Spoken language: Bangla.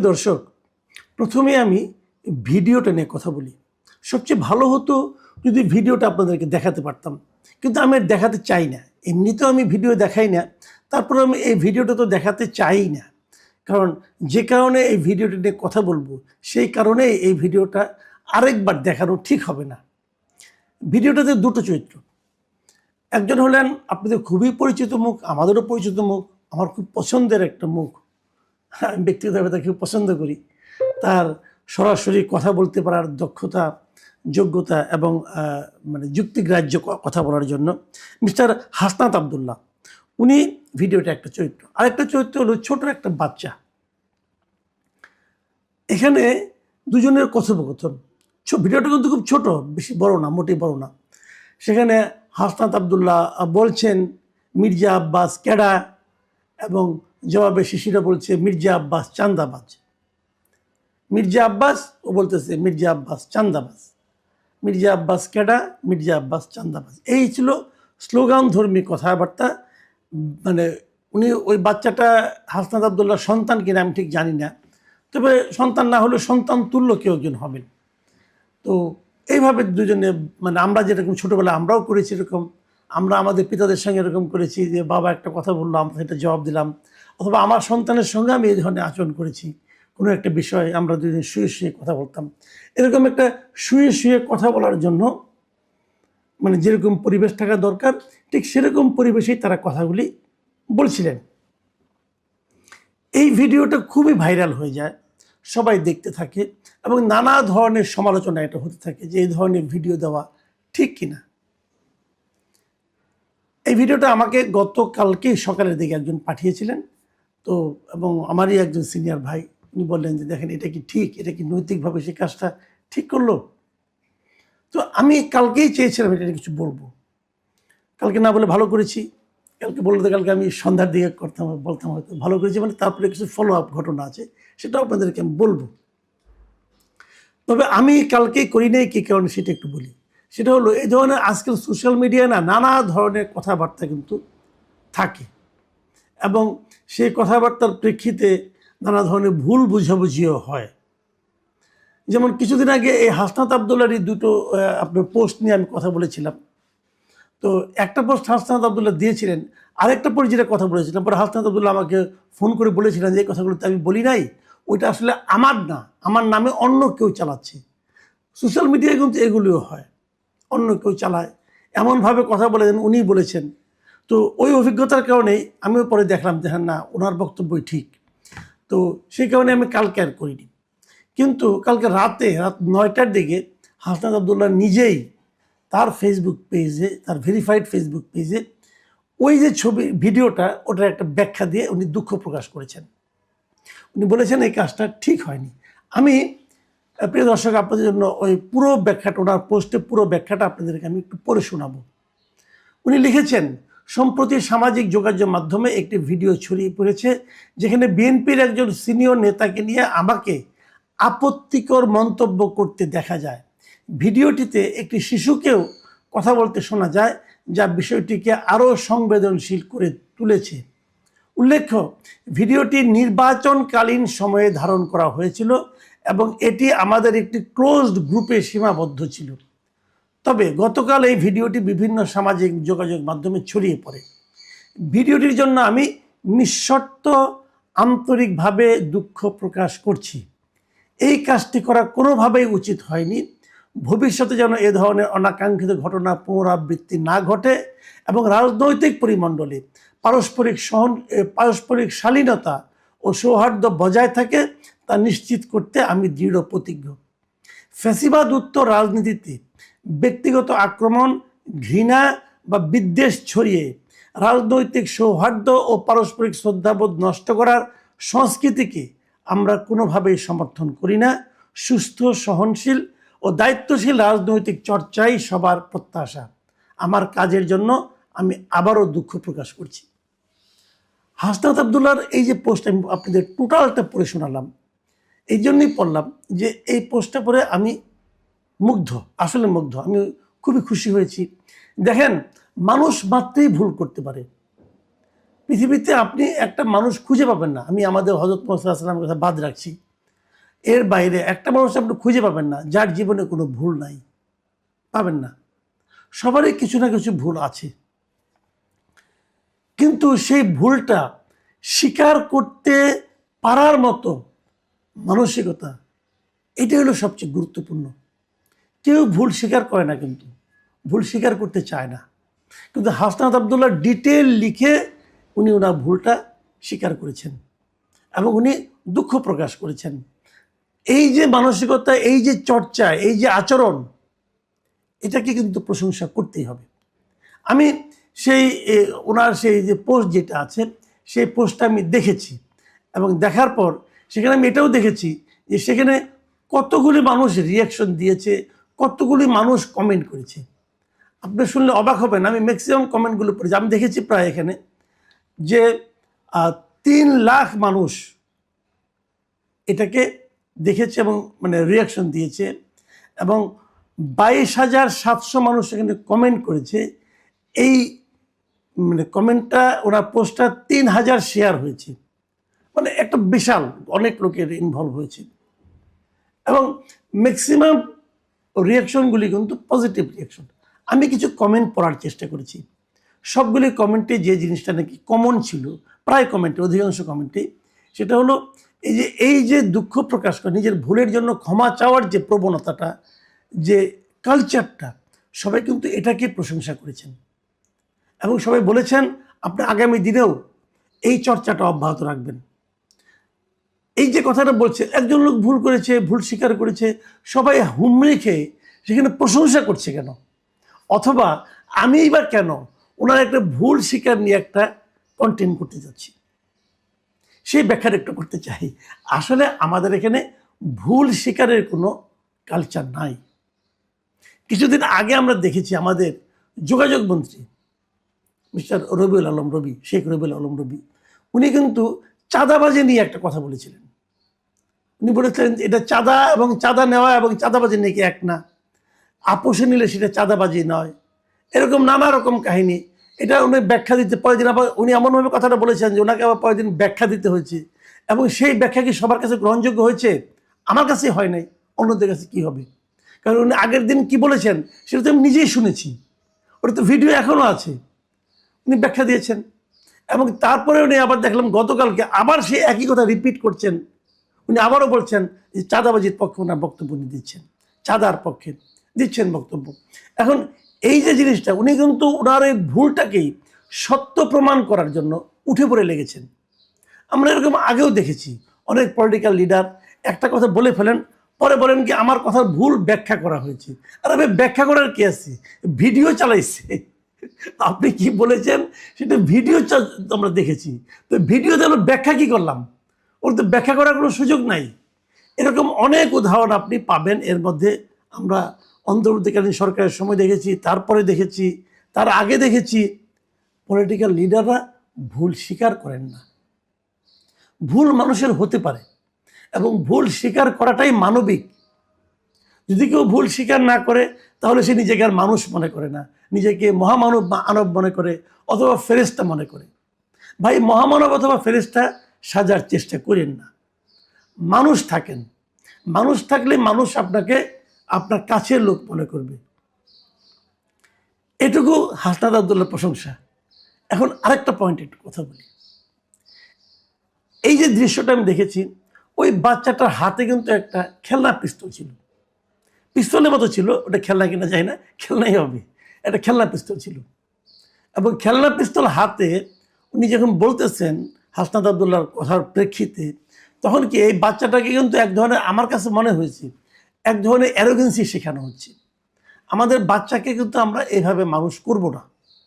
দর্শক, প্রথমে আমি ভিডিওটা নিয়ে কথা বলি। সবচেয়ে ভালো হতো যদি ভিডিওটা আপনাদেরকে দেখাতে পারতাম, কিন্তু আমি দেখাতে চাই না। এমনিতেও আমি ভিডিও দেখাই না, তারপরে আমি এই ভিডিওটা তো দেখাতে চাই না। কারণ যে কারণে এই ভিডিওটা নিয়ে কথা বলবো, সেই কারণে এই ভিডিওটা আরেকবার দেখানো ঠিক হবে না। ভিডিওটাতে দুটো চরিত্র। একজন হলেন আপনাদের খুবই পরিচিত মুখ, আমাদেরও পরিচিত মুখ, আমার খুব পছন্দের একটা মুখ। আমি ব্যক্তিগতভাবে তাকে খুব পছন্দ করি। তার সরাসরি কথা বলতে পারার দক্ষতা, যোগ্যতা এবং যুক্তিগ্রাহ্য কথা বলার জন্য মিস্টার হাসনাত আবদুল্লাহ, উনি ভিডিওটা একটা চরিত্র। আরেকটা চরিত্র হলো ছোট একটা বাচ্চা। এখানে দুজনের কথোপকথন, ভিডিওটা কিন্তু খুব ছোট, বেশি বড় না, মোটেই বড় না। সেখানে হাসনাত আবদুল্লাহ বলছেন মির্জা আব্বাস ক্যাডা, এবং জবাবে শিশিরা বলছে মির্জা আব্বাস চান্দাবাজ। মির্জা আব্বাস ও বলতেছে মির্জা আব্বাস চান্দাবাজ। মির্জা আব্বাস ক্যাডা, মির্জা আব্বাস চান্দাবাজ, এই ছিল স্লোগান ধর্মী কথাবার্তা। উনি ওই বাচ্চাটা হাসনাত আবদুল্লাহ সন্তান কিনা আমি ঠিক জানি না, তবে সন্তান না হলে সন্তান তুল্য কেউ একজন হবেন। তো এইভাবে দুজনে আমরা যেরকম ছোটোবেলায় আমরাও করেছি, এরকম আমরা আমাদের পিতাদের সঙ্গে এরকম করেছি যে বাবা একটা কথা বললো, আমরা সেটা জবাব দিলাম, অথবা আমার সন্তানের সঙ্গে আমি এই ধরনের আচরণ করেছি। কোনো একটা বিষয়ে আমরা দুজন শুয়ে শুয়ে কথা বলতাম। এরকম একটা শুয়ে শুয়ে কথা বলার জন্য যেরকম পরিবেশ থাকা দরকার, ঠিক সেরকম পরিবেশেই তারা কথাগুলি বলছিলেন। এই ভিডিওটা খুবই ভাইরাল হয়ে যায়, সবাই দেখতে থাকে এবং নানা ধরনের সমালোচনা এটা হতে থাকে যে এই ধরনের ভিডিও দেওয়া ঠিক কিনা। এই ভিডিওটা আমাকে গতকালকে সকালের দিকে একজন পাঠিয়েছিলেন, তো এবং আমারই একজন সিনিয়র ভাই, উনি বললেন যে দেখেন এটা কি ঠিক, এটা কি নৈতিকভাবে সে কাজটা ঠিক করলো। তো আমি কালকেই চেয়েছিলাম এটা কিছু বলবো, কালকে না বলে ভালো করেছি। কালকে বলতে কালকে আমি সন্ধ্যার দিকে বলতাম হয়তো ভালো করেছি, তারপরে কিছু ফলো আপ ঘটনা আছে, সেটাও আপনাদেরকে আমি বলবো। তবে আমি কালকেই করি নাই কী কারণে সেটা একটু বলি। সেটা হলো এই ধরনের আজকাল সোশ্যাল মিডিয়ায় নানা ধরনের কথাবার্তা কিন্তু থাকে, এবং সেই কথাবার্তার প্রেক্ষিতে নানা ধরনের ভুল বুঝাবুঝিও হয়। যেমন কিছুদিন আগে এই হাসনাত আবদুল্লাহরই দুটো আপনার পোস্ট নিয়ে আমি কথা বলেছিলাম। তো একটা পোস্ট হাসনাত আবদুল্লাহ দিয়েছিলেন, আরেকটা পরে যেটা কথা বলেছিলাম, পরে হাসনাত আবদুল্লাহ আমাকে ফোন করে বলেছিলেন যে এই কথাগুলো তো আমি বলি নাই, ওইটা আসলে আমার না, আমার নামে অন্য কেউ চালাচ্ছে। সোশ্যাল মিডিয়ায় কিন্তু এগুলিও হয়, অন্য কেউ চালায়, এমনভাবে কথা বলেছেন উনি বলেছেন। তো ওই অভিজ্ঞতার কারণেই আমিও পরে দেখলাম যে হ্যাঁ না, ওনার বক্তব্যই ঠিক। তো সেই কারণে আমি কালকে আর করিনি। কিন্তু কালকে রাত 9টার দিকে হাসনাত আবদুল্লাহ নিজেই তার ফেসবুক পেজে, তার ভেরিফাইড ফেসবুক পেজে ওই যে ভিডিওটা, ওটার একটা ব্যাখ্যা দিয়ে উনি দুঃখ প্রকাশ করেছেন। উনি বলেছেন এই কাজটা ঠিক হয়নি। আমি প্রিয় দর্শক আপনাদের জন্য ওই পুরো ব্যাখ্যাটা, ওনার পোস্টে পুরো ব্যাখ্যাটা আপনাদেরকে আমি একটু পড়ে শোনাবো। উনি লিখেছেন, সম্প্রতি সামাজিক যোগাযোগ মাধ্যমে একটি ভিডিও ছড়িয়ে পড়েছে যেখানে বিএনপির একজন সিনিয়র নেতাকে নিয়ে আমাকে আপত্তিকর মন্তব্য করতে দেখা যায়। ভিডিওটিতে একটি শিশুকেও কথা বলতে শোনা যায়, যা বিষয়টিকে আরও সংবেদনশীল করে তুলেছে। উল্লেখ্য, ভিডিওটি নির্বাচনকালীন সময়ে ধারণ করা হয়েছিল এবং এটি আমাদের একটি ক্লোজড গ্রুপে সীমাবদ্ধ ছিল। তবে গতকাল এই ভিডিওটি বিভিন্ন সামাজিক যোগাযোগ মাধ্যমে ছড়িয়ে পড়ে। ভিডিওটির জন্য আমি নিঃশর্ত আন্তরিকভাবে দুঃখ প্রকাশ করছি। এই কাজটি করা কোনোভাবেই উচিত হয়নি। ভবিষ্যতে যেন এ ধরনের অনাকাঙ্ক্ষিত ঘটনা পুনরাবৃত্তি না ঘটে এবং রাজনৈতিক পরিমণ্ডলে পারস্পরিক শালীনতা ও সৌহার্দ্য বজায় থাকে তা নিশ্চিত করতে আমি দৃঢ় প্রতিজ্ঞ। ফ্যাসিবাদ উত্তর রাজনীতিতে ব্যক্তিগত আক্রমণ, ঘৃণা বা বিদ্বেষ ছড়িয়ে রাজনৈতিক সৌহার্দ্য ও পারস্পরিক শ্রদ্ধাবোধ নষ্ট করার সংস্কৃতিকে আমরা কোনোভাবেই সমর্থন করি না। সুস্থ, সহনশীল ও দায়িত্বশীল রাজনৈতিক চর্চাই সবার প্রত্যাশা। আমার কাজের জন্য আমি আবারও দুঃখ প্রকাশ করছি। হাসনাত আবদুল্লাহর এই যে পোস্ট আমি আপনাদের টোটালটা পড়ে শোনালাম, এই জন্যই পড়লাম যে এই পোস্টটা পড়ে আমি মুগ্ধ, আসলে মুগ্ধ। আমি খুবই খুশি হয়েছি। দেখেন, মানুষ মাত্রই ভুল করতে পারে। পৃথিবীতে আপনি একটা মানুষ খুঁজে পাবেন না, আমি আমাদের হযরত মুহাম্মদ সাল্লাল্লাহু আলাইহি ওয়াসাল্লামের কথা বাদ রাখছি, এর বাইরে একটা মানুষ আপনি খুঁজে পাবেন না যার জীবনে কোনো ভুল নাই, পাবেন না। সবারই কিছু না কিছু ভুল আছে, কিন্তু সেই ভুলটা স্বীকার করতে পারার মতো মানসিকতা, এটাই হলো সবচেয়ে গুরুত্বপূর্ণ। কেউ ভুল স্বীকার করে না, কিন্তু ভুল স্বীকার করতে চায় না। কিন্তু হাসনাত আবদুল্লাহ ডিটেল লিখে উনি ওনার ভুলটা স্বীকার করেছেন এবং উনি দুঃখ প্রকাশ করেছেন। এই যে মানসিকতা, এই যে চর্চা, এই যে আচরণ, এটাকে কিন্তু প্রশংসা করতেই হবে। আমি সেই ওনার সেই যে পোস্ট যেটা আছে, সেই পোস্টটা আমি দেখেছি এবং দেখার পর সেখানে আমি এটাও দেখেছি যে সেখানে কতগুলি মানুষ রিয়াকশন দিয়েছে, কতগুলি মানুষ কমেন্ট করেছে। আপনি শুনলে অবাক হবেন, আমি ম্যাক্সিমাম কমেন্টগুলো পড়েছি। আমি দেখেছি প্রায় এখানে যে 3 লাখ মানুষ এটাকে দেখেছে এবং মানে রিয়াকশন দিয়েছে, এবং 22,700 মানুষ এখানে কমেন্ট করেছে। এই মানে কমেন্টটা, ওনার পোস্টটা 3,000 শেয়ার হয়েছে, মানে একটা বিশাল অনেক লোকের ইনভলভ হয়েছে। এবং ম্যাক্সিমাম রিয়াকশনগুলি কিন্তু পজিটিভ রিয়াকশন। আমি কিছু কমেন্ট পড়ার চেষ্টা করেছি, সবগুলি কমেন্টে যে জিনিসটা নাকি কমন ছিল, প্রায় কমেন্টে, অধিকাংশ কমেন্টে, সেটা হলো এই যে দুঃখ প্রকাশ করে নিজের ভুলের জন্য ক্ষমা চাওয়ার যে প্রবণতাটা, যে কালচারটা, সবাই কিন্তু এটাকে প্রশংসা করেছেন এবং সবাই বলেছেন আপনি আগামী দিনেও এই চর্চাটা অব্যাহত রাখবেন। এই যে কথাটা বলছে, একজন লোক ভুল করেছে, ভুল স্বীকার করেছে, সবাই হুমড়ি খেয়ে সেখানে প্রশংসা করছে কেন? অথবা আমি এবার কেন ওনার একটা ভুল স্বীকার নিয়ে একটা কন্টেন্ট করতে যাচ্ছি, সেই ব্যাখ্যাটা একটু করতে চাই। আসলে আমাদের এখানে ভুল স্বীকারের কোনো কালচার নাই। কিছুদিন আগে আমরা দেখেছি আমাদের যোগাযোগ মন্ত্রী মিস্টার রবিউল আলম রবি, শেখ রবিউল আলম রবি, উনি কিন্তু চাঁদাবাজি নিয়ে একটা কথা বলেছিলেন। উনি বলেছিলেন এটা চাঁদা এবং চাঁদা নেওয়া এবং চাঁদাবাজি নাকি এক না, আপোষে নিলে সেটা চাঁদাবাজি নয়, এরকম নানা রকম কাহিনী। এটা উনি ব্যাখ্যা দিতে, পরের দিন আবার উনি এমনভাবে কথাটা বলেছেন যে ওনাকে আবার পরের দিন ব্যাখ্যা দিতে হয়েছে, এবং সেই ব্যাখ্যা কি সবার কাছে গ্রহণযোগ্য হয়েছে? আমার কাছে হয় নাই, অন্যদের কাছে কি হবে? কারণ উনি আগের দিন কি বলেছেন সেটা তো আমি নিজেই শুনেছি, ওটা তো ভিডিও এখনও আছে, উনি ব্যাখ্যা দিয়েছেন। এবং তারপরে উনি আবার দেখলাম গতকালকে আবার সেই একই কথা রিপিট করছেন। উনি আবারও বলছেন যে চাঁদাবাজির পক্ষে ওনার বক্তব্য উনি দিচ্ছেন, চাঁদার পক্ষে দিচ্ছেন বক্তব্য। এখন এই যে জিনিসটা, উনি কিন্তু ওনার এই ভুলটাকেই সত্য প্রমাণ করার জন্য উঠে পড়ে লেগেছেন। আমরা এরকম আগেও দেখেছি, অনেক পলিটিক্যাল লিডার একটা কথা বলে ফেলেন, পরে বলেন কি আমার কথার ভুল ব্যাখ্যা করা হয়েছে। আর আমি ব্যাখ্যা করার কি আছে, ভিডিও চালাইছে, আপনি কি বলেছেন সেটা ভিডিও আমরা দেখেছি, তো ভিডিওতে আমরা ব্যাখ্যা কি করলাম? ওর তো ব্যাখ্যা করার কোনো সুযোগ নাই। এরকম অনেক উদাহরণ আপনি পাবেন। এর মধ্যে আমরা অন্তর্বর্তীকালীন সরকারের সময় দেখেছি, তারপরে দেখেছি, তার আগে দেখেছি, পলিটিক্যাল লিডাররা ভুল স্বীকার করেন না। ভুল মানুষের হতে পারে এবং ভুল স্বীকার করাটাই মানবিক। যদি কেউ ভুল স্বীকার না করে তাহলে সে নিজেকে আর মানুষ মনে করে না, নিজেকে মহামানব বা আনব মনে করে, অথবা ফেরেশতা মনে করে। ভাই, মহামানব অথবা ফেরেশতা সাজার চেষ্টা করেন না, মানুষ থাকেন। মানুষ থাকলে মানুষ আপনাকে আপনার কাছের লোক মনে করবে, এটুকু হাসনাত আবদুল্লাহর প্রশংসা। এখন আরেকটা পয়েন্ট একটু কথা বলি। এই যে দৃশ্যটা আমি দেখেছি, ওই বাচ্চাটার হাতে কিন্তু একটা খেলনা পিস্তল ছিল, পিস্তলের মতো ছিল, ওটা খেলনা কিনা যায় না, খেলনাই হবে, একটা খেলনা পিস্তল ছিল। এবং খেলনা পিস্তল হাতে উনি যখন বলতেছেন হাসনাত আবদুল্লাহর কথার প্রেক্ষিতে, তখন কি এই বাচ্চাটাকে কিন্তু এক ধরনের, আমার কাছে মনে হয়েছে, এক ধরনের অ্যারোগেন্সি শেখানো হচ্ছে। আমাদের বাচ্চাকে কিন্তু আমরা এইভাবে মানুষ করব না।